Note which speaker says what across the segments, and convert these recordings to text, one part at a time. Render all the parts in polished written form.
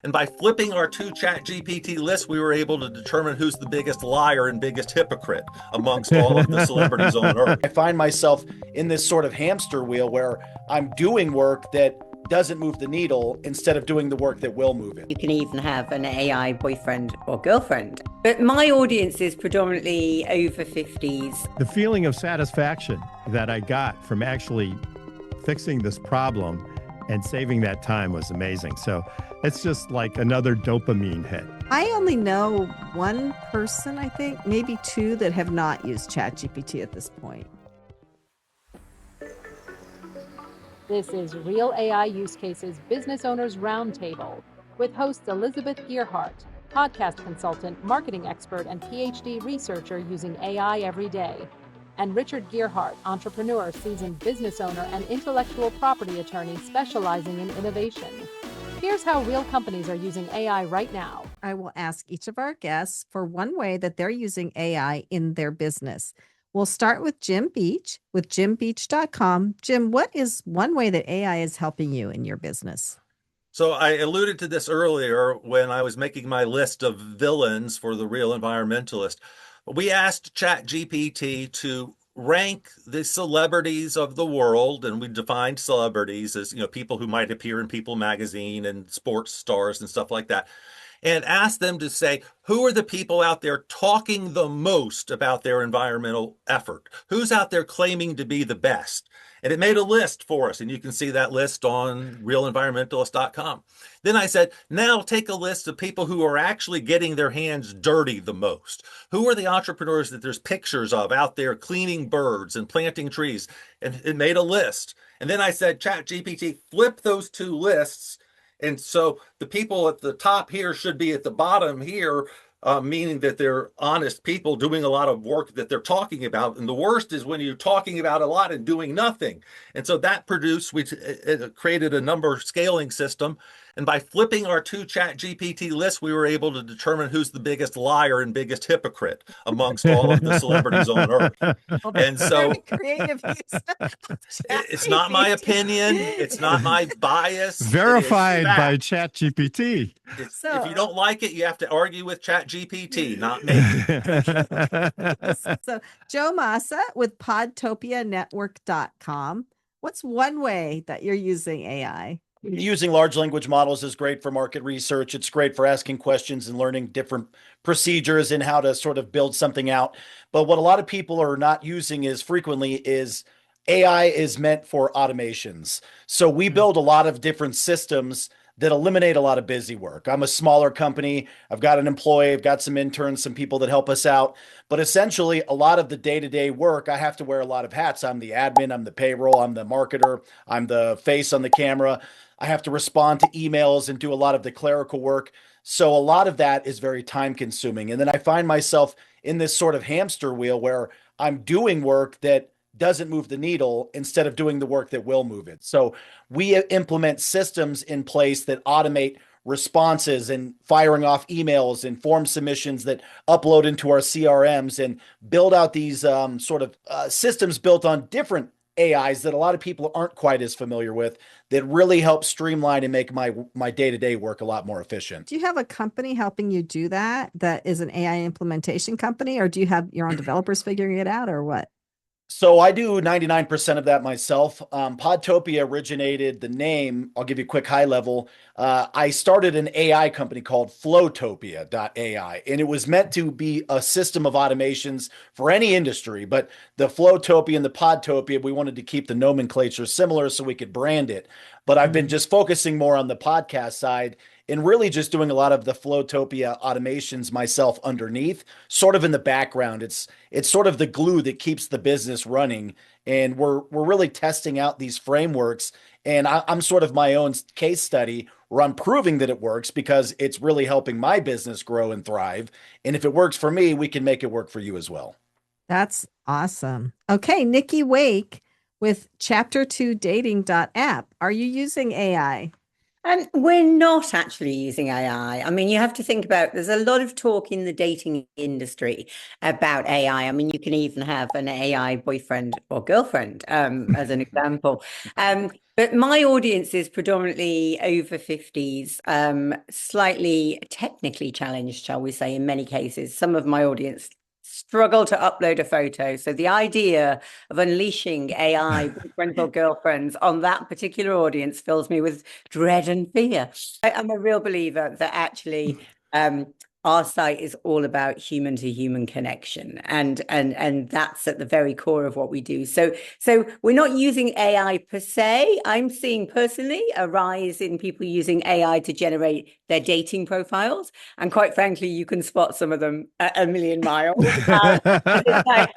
Speaker 1: And by flipping our two ChatGPT lists, we were able to determine who's the biggest liar and biggest hypocrite amongst all of the celebrities on Earth.
Speaker 2: I find myself in this sort of hamster wheel where I'm doing work that doesn't move the needle instead of doing the work that will move it.
Speaker 3: You can even have an AI boyfriend or girlfriend. But my audience is predominantly over 50s.
Speaker 4: The feeling of satisfaction that I got from actually fixing this problem and saving that time was amazing. So it's just like another dopamine hit.
Speaker 5: I only know one person, I think, maybe two, that have not used ChatGPT at this point.
Speaker 6: This is Real AI Use Cases Business Owners Roundtable with hosts Elizabeth Gearhart, podcast consultant, marketing expert, and PhD researcher using AI every day, and Richard Gearhart, entrepreneur, seasoned business owner, and intellectual property attorney specializing in innovation. Here's how real companies are using AI right now.
Speaker 5: I will ask each of our guests for one way that they're using AI in their business. We'll start with Jim Beach with jimbeach.com. Jim, what is one way that AI is helping you in your business?
Speaker 1: So I alluded to this earlier when I was making my list of villains for the Real Environmentalist. We asked ChatGPT to rank the celebrities of the world, and we defined celebrities as, people who might appear in People magazine and sports stars and stuff like that, and asked them to say, who are the people out there talking the most about their environmental effort? Who's out there claiming to be the best? And it made a list for us, and you can see that list on realenvironmentalist.com. Then I said, now take a list of people who are actually getting their hands dirty the most. Who are the entrepreneurs that there's pictures of out there cleaning birds and planting trees? And it made a list. And then I said, ChatGPT, flip those two lists. And so the people at the top here should be at the bottom here, meaning that they're honest people doing a lot of work that they're talking about. And the worst is when you're talking about a lot and doing nothing. And so that produced, it created a number scaling system. And by flipping our two ChatGPT lists, we were able to determine who's the biggest liar and biggest hypocrite amongst all of the celebrities on Earth.
Speaker 5: Well,
Speaker 1: And so
Speaker 5: creative use.
Speaker 1: it's not my opinion. It's not my bias.
Speaker 4: Verified by ChatGPT.
Speaker 1: If you don't like it, you have to argue with ChatGPT, not me.
Speaker 5: So Joe Massa with podtopianetwork.com. What's one way that you're using AI?
Speaker 2: Using large language models is great for market research. It's great for asking questions and learning different procedures and how to sort of build something out. But what a lot of people are not using is AI is meant for automations. So we build a lot of different systems that eliminate a lot of busy work. I'm a smaller company. I've got an employee, I've got some interns, some people that help us out. But essentially, a lot of the day-to-day work, I have to wear a lot of hats. I'm the admin, I'm the payroll, I'm the marketer, I'm the face on the camera. I have to respond to emails and do a lot of the clerical work. So a lot of that is very time consuming. And then I find myself in this sort of hamster wheel where I'm doing work that doesn't move the needle instead of doing the work that will move it. So we implement systems in place that automate responses and firing off emails and form submissions that upload into our CRMs and build out these systems built on different AIs that a lot of people aren't quite as familiar with that really help streamline and make my day-to-day work a lot more efficient.
Speaker 5: Do you have a company helping you do that is an AI implementation company, or do you have your own developers figuring it out, or what?
Speaker 2: So I do 99% of that myself. Podtopia originated the name. I'll give you a quick high level. I started an AI company called Flowtopia.ai, and it was meant to be a system of automations for any industry. But the Flowtopia and the Podtopia, we wanted to keep the nomenclature similar so we could brand it. But I've been just focusing more on the podcast side and really just doing a lot of the Flowtopia automations myself underneath, sort of in the background. It's sort of the glue that keeps the business running. And we're really testing out these frameworks. And I'm sort of my own case study where I'm proving that it works because it's really helping my business grow and thrive. And if it works for me, we can make it work for you as well.
Speaker 5: That's awesome. Okay, Nicky Wake with chapter2dating.app. Are you using AI?
Speaker 3: We're not actually using AI. I mean, you have to think about, there's a lot of talk in the dating industry about AI. I mean, you can even have an AI boyfriend or girlfriend, as an example. But my audience is predominantly over 50s, slightly technically challenged, shall we say, in many cases. Some of my audience struggle to upload a photo. So the idea of unleashing AI boyfriends or girlfriends on that particular audience fills me with dread and fear. I'm a real believer that actually our site is all about human to human connection, and that's at the very core of what we do. So we're not using AI per se. I'm seeing personally a rise in people using AI to generate their dating profiles, and quite frankly, you can spot some of them a million miles. It's like,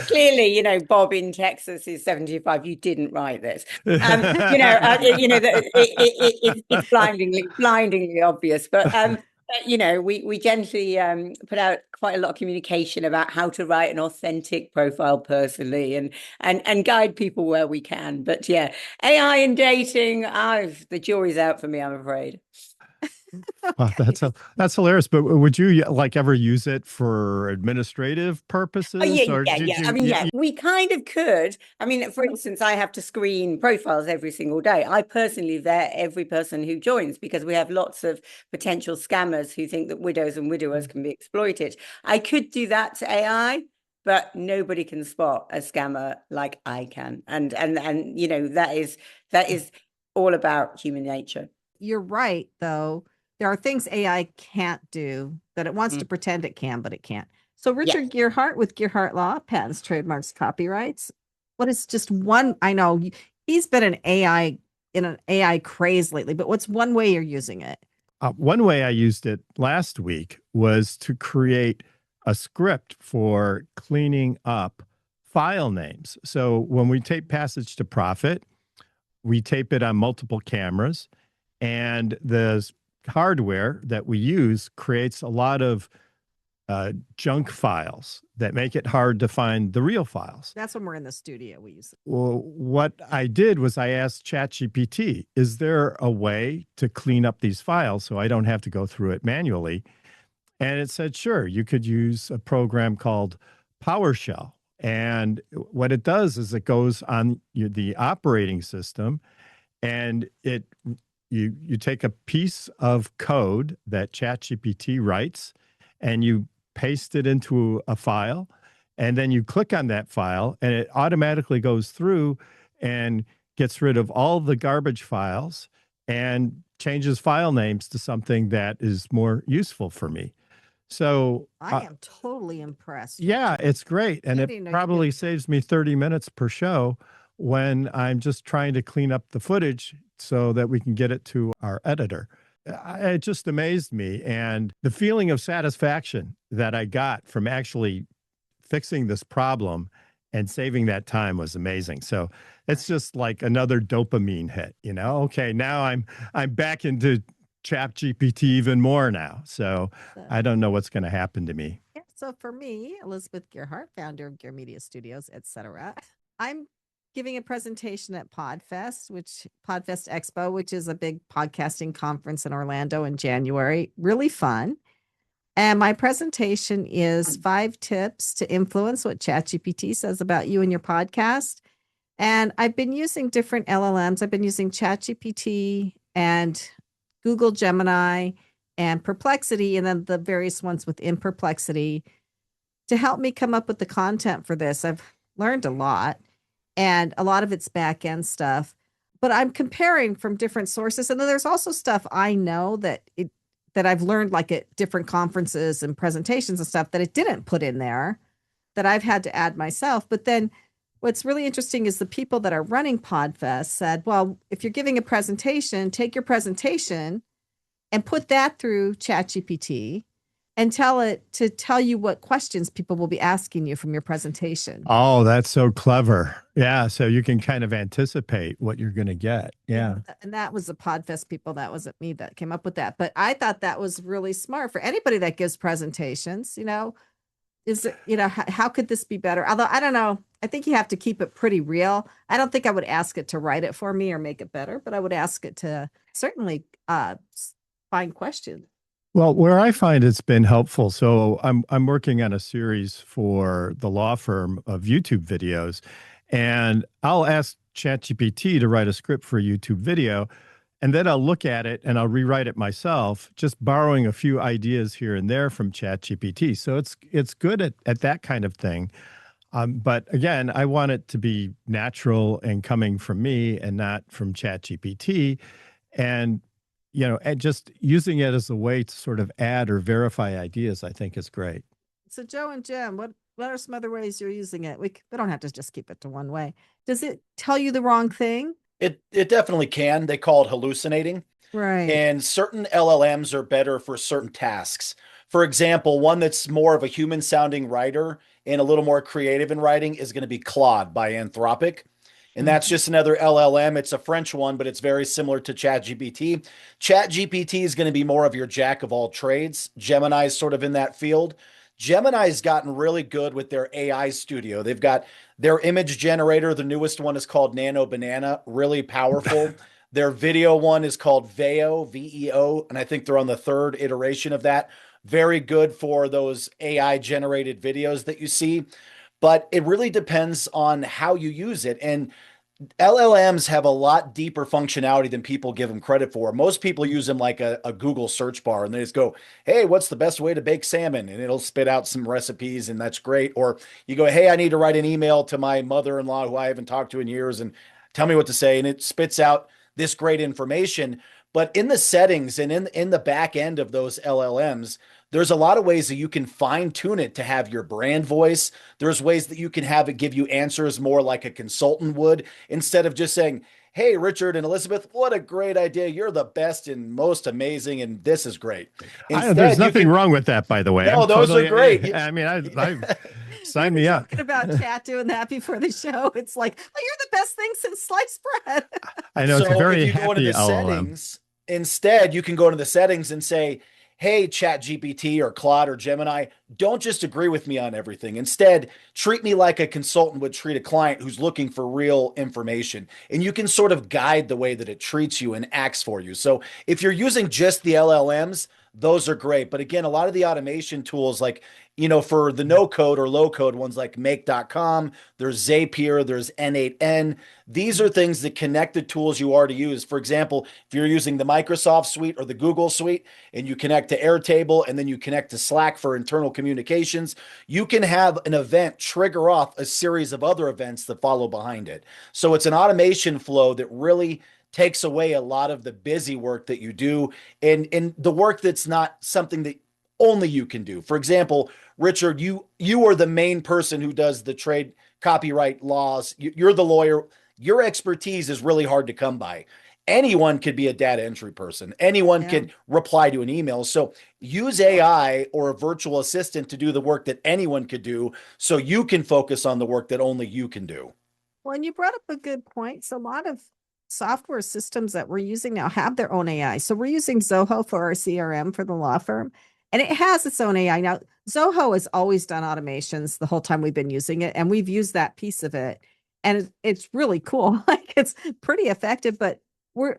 Speaker 3: clearly, you know, Bob in Texas is 75. You didn't write this. It's blindingly obvious, but. You know, we gently put out quite a lot of communication about how to write an authentic profile personally, and guide people where we can. But yeah, AI and dating, the jury's out for me, I'm afraid.
Speaker 4: Wow, that's hilarious. But would you like ever use it for administrative purposes?
Speaker 3: Yeah. I mean, we kind of could. I mean, for instance, I have to screen profiles every single day. I personally vet every person who joins because we have lots of potential scammers who think that widows and widowers can be exploited. I could do that to AI, but nobody can spot a scammer like I can. And you know, that is all about human nature.
Speaker 5: You're right, though. There are things AI can't do that it wants to pretend it can, but it can't. So Richard Gearhart with Gearhart Law, patents, trademarks, copyrights. What is just one? I know he's been in an AI craze lately, but what's one way you're using it?
Speaker 4: One way I used it last week was to create a script for cleaning up file names. So when we tape Passage to Profit, we tape it on multiple cameras, and the hardware that we use creates a lot of junk files that make it hard to find the real files.
Speaker 5: That's when we're in the studio, we use it.
Speaker 4: Well, what I did was I asked ChatGPT, is there a way to clean up these files so I don't have to go through it manually? And it said, sure, you could use a program called Powershell. And what it does is it goes on the operating system, and you take a piece of code that ChatGPT writes and you paste it into a file, and then you click on that file and it automatically goes through and gets rid of all the garbage files and changes file names to something that is more useful for me. So
Speaker 5: I am totally impressed.
Speaker 4: Yeah, it's great. And it probably saves me 30 minutes per show when I'm just trying to clean up the footage so that we can get it to our editor. It just amazed me. And the feeling of satisfaction that I got from actually fixing this problem and saving that time was amazing. So it's just like another dopamine hit, you know? Okay, now I'm back into ChatGPT even more now. So I don't know what's going to happen to me.
Speaker 5: Yeah, so for me, Elizabeth Gearhart, founder of Gear Media Studios, etc., I'm giving a presentation at PodFest Expo, which is a big podcasting conference in Orlando in January. Really fun. And my presentation is 5 tips to influence what ChatGPT says about you and your podcast. And I've been using different LLMs. I've been using ChatGPT and Google Gemini and Perplexity, and then the various ones within Perplexity to help me come up with the content for this. I've learned a lot, and a lot of it's back end stuff, but I'm comparing from different sources. And then there's also stuff I know that I've learned like at different conferences and presentations and stuff that it didn't put in there that I've had to add myself. But then what's really interesting is the people that are running PodFest said, well, if you're giving a presentation, take your presentation and put that through ChatGPT and tell it to tell you what questions people will be asking you from your presentation.
Speaker 4: Oh, that's so clever. Yeah. So you can kind of anticipate what you're going to get. Yeah.
Speaker 5: And that was the PodFest people. That wasn't me that came up with that. But I thought that was really smart for anybody that gives presentations. You know, is it, you know, how could this be better? Although I don't know. I think you have to keep it pretty real. I don't think I would ask it to write it for me or make it better, but I would ask it to certainly find questions.
Speaker 4: Well, where I find it's been helpful, so I'm working on a series for the law firm of YouTube videos, and I'll ask ChatGPT to write a script for a YouTube video, and then I'll look at it and I'll rewrite it myself, just borrowing a few ideas here and there from ChatGPT. So it's good at that kind of thing. But again, I want it to be natural and coming from me and not from ChatGPT. And, and just using it as a way to sort of add or verify ideas, I think is great.
Speaker 5: So Joe and Jim, what are some other ways you're using it? We don't have to just keep it to one way. Does it tell you the wrong thing?
Speaker 2: It definitely can. They call it hallucinating.
Speaker 5: Right.
Speaker 2: And certain LLMs are better for certain tasks. For example, one that's more of a human sounding writer and a little more creative in writing is going to be Claude by Anthropic. And that's just another LLM. It's a French one, but it's very similar to ChatGPT. ChatGPT is going to be more of your jack of all trades. Gemini is sort of in that field. Gemini's gotten really good with their AI studio. They've got their image generator. The newest one is called Nano Banana, really powerful. Their video one is called Veo, VEO, and I think they're on the third iteration of that. Very good for those AI generated videos that you see, but it really depends on how you use it. And LLMs have a lot deeper functionality than people give them credit for. Most people use them like a Google search bar and they just go, hey, what's the best way to bake salmon? And it'll spit out some recipes and that's great. Or you go, hey, I need to write an email to my mother-in-law who I haven't talked to in years and tell me what to say. And it spits out this great information. But in the settings and in the back end of those LLMs, there's a lot of ways that you can fine tune it to have your brand voice. There's ways that you can have it give you answers more like a consultant would, instead of just saying, hey, Richard and Elizabeth, what a great idea. You're the best and most amazing. And this is great.
Speaker 4: There's nothing wrong with that, by the way.
Speaker 2: No, those are great.
Speaker 4: I mean, I sign me up.
Speaker 5: Talking about chat doing that before the show. It's like, oh, you're the best thing since sliced bread.
Speaker 4: I know.
Speaker 2: So
Speaker 4: it's a very
Speaker 2: if you go into
Speaker 4: happy
Speaker 2: the
Speaker 4: LLM.
Speaker 2: settings, instead, you can go into the settings and say, hey, ChatGPT or Claude or Gemini, don't just agree with me on everything. Instead, treat me like a consultant would treat a client who's looking for real information. And you can sort of guide the way that it treats you and acts for you. So if you're using just the LLMs, those are great. But again, a lot of the automation tools, like, for the no code or low code ones like make.com, there's Zapier, there's N8N. These are things that connect the tools you already use. For example, if you're using the Microsoft suite or the Google suite and you connect to Airtable and then you connect to Slack for internal communications, you can have an event trigger off a series of other events that follow behind it. So it's an automation flow that really takes away a lot of the busy work that you do and the work that's not something that only you can do. For example, Richard, you are the main person who does the trade copyright laws. You're the lawyer. Your expertise is really hard to come by. Anyone could be a data entry person. Anyone could reply to an email. So use AI or a virtual assistant to do the work that anyone could do so you can focus on the work that only you can do.
Speaker 5: Well, and you brought up a good point. So a lot of software systems that we're using now have their own AI. So we're using Zoho for our CRM for the law firm, and it has its own AI. Now, Zoho has always done automations the whole time we've been using it, and we've used that piece of it, and it's really cool. Like, it's pretty effective, but we're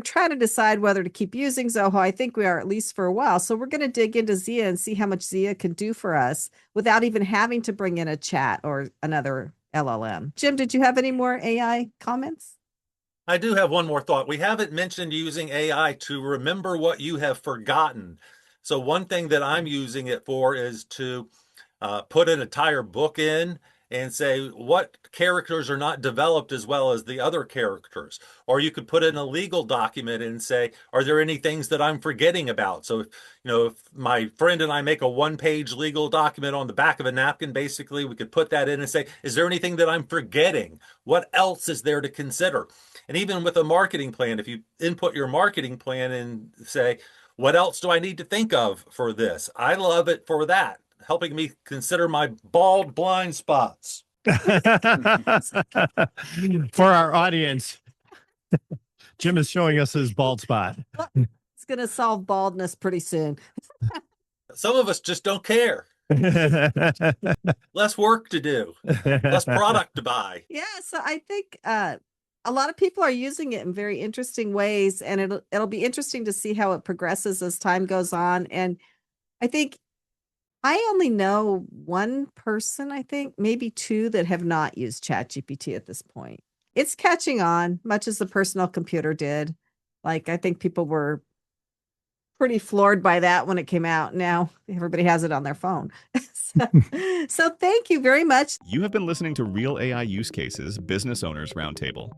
Speaker 5: trying to decide whether to keep using Zoho. I think we are, at least for a while. So we're going to dig into Zia and see how much Zia can do for us without even having to bring in a chat or another LLM. Jim, did you have any more AI comments?
Speaker 1: I do have one more thought. We haven't mentioned using AI to remember what you have forgotten. So one thing that I'm using it for is to put an entire book in and say what characters are not developed as well as the other characters. Or you could put in a legal document and say, are there any things that I'm forgetting about? So, if my friend and I make a one-page legal document on the back of a napkin, basically, we could put that in and say, is there anything that I'm forgetting? What else is there to consider? And even with a marketing plan, if you input your marketing plan and say, what else do I need to think of for this? I love it for that, helping me consider my bald blind spots.
Speaker 4: For our audience, Jim is showing us his bald spot.
Speaker 5: It's going to solve baldness pretty soon.
Speaker 1: Some of us just don't care. Less work to do, less product to buy.
Speaker 5: Yeah, so I think a lot of people are using it in very interesting ways, and it'll be interesting to see how it progresses as time goes on. And I think I only know one person, I think maybe two, that have not used ChatGPT at this point. it's catching on, much as the personal computer did. Like, I think people were pretty floored by that when it came out. Now everybody has it on their phone. So thank you very much.
Speaker 7: You have been listening to Real AI Use Cases Business Owners Roundtable.